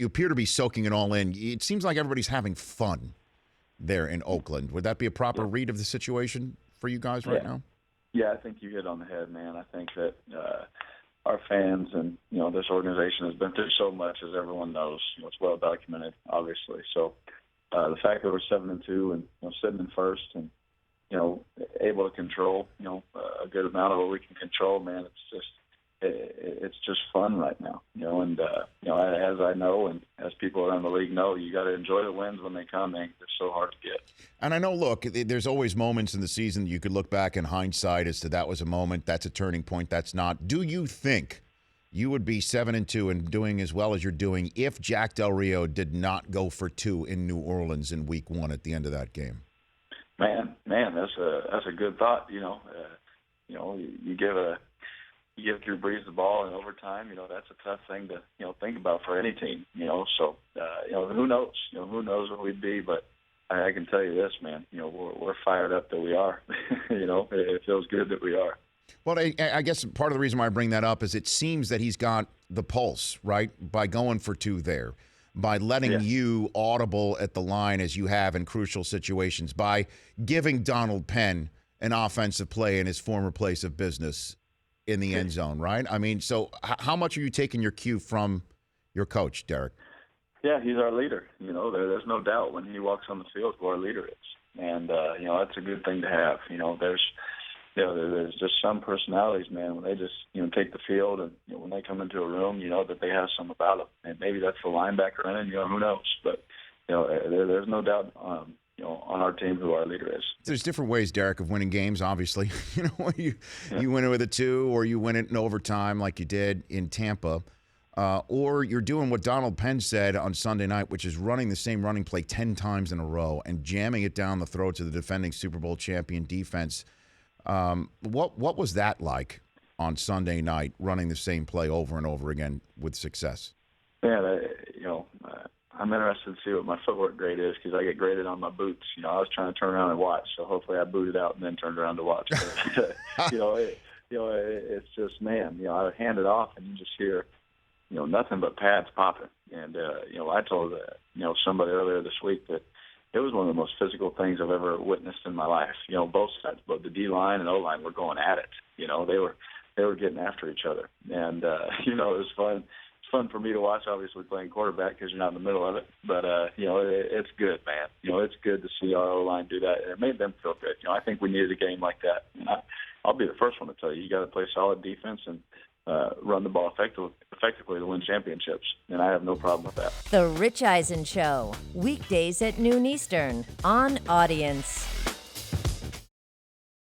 you appear to be soaking it all in. It seems like everybody's having fun there in Oakland. Would that be a proper read of the situation for you guys right now? Yeah, I think you hit on the head, man. I think that our fans and, this organization has been through so much, as everyone knows. It's well documented, obviously. So the fact that we're 7-2 and sitting in first and, able to control, a good amount of what we can control, man, it's just fun right now, and, as I know and as people around the league know, you got to enjoy the wins when they come, man. They're so hard to get. And I know, look, there's always moments in the season you could look back in hindsight as to that was a moment, that's a turning point, that's not. Do you think you would be 7-2 and doing as well as you're doing if Jack Del Rio did not go for 2 in New Orleans in week 1 at the end of that game? Man, that's a good thought. You give Drew Brees the ball in overtime. That's a tough thing to think about for any team. So who knows? Who knows what we'd be? But I can tell you this, man. We're fired up that we are. It feels good that we are. Well, I guess part of the reason why I bring that up is it seems that he's got the pulse, right, by going for 2 there, by letting you audible at the line as you have in crucial situations, by giving Donald Penn an offensive play in his former place of business in the end zone, right? I mean, so how much are you taking your cue from your coach, Derek? Yeah, he's our leader. There's no doubt when he walks on the field who our leader is. And, that's a good thing to have. There's just some personalities, man, when they just, take the field and when they come into a room, that they have some about them. And maybe that's the linebacker in it, who knows. But, there's no doubt, on our team who our leader is. There's different ways, Derek, of winning games, obviously. You win it with a 2 or you win it in overtime like you did in Tampa. Or you're doing what Donald Penn said on Sunday night, which is running the same running play 10 times in a row and jamming it down the throats of the defending Super Bowl champion defense. What was that like on Sunday night, running the same play over and over again with success? Yeah, I'm interested to see what my footwork grade is because I get graded on my boots. I was trying to turn around and watch, so hopefully I booted out and then turned around to watch. But, it's just, man, I would hand it off and you just hear, nothing but pads popping. And, I told, somebody earlier this week that it was one of the most physical things I've ever witnessed in my life. Both sides, both the D-line and O-line were going at it. They were getting after each other. And, it was fun. Fun for me to watch, obviously, playing quarterback because you're not in the middle of it. But, it's good, man. It's good to see our O-line do that. And it made them feel good. I think we needed a game like that. And I'll be the first one to tell you, you got to play solid defense and run the ball effectively to win championships. And I have no problem with that. The Rich Eisen Show, weekdays at noon Eastern on Audience.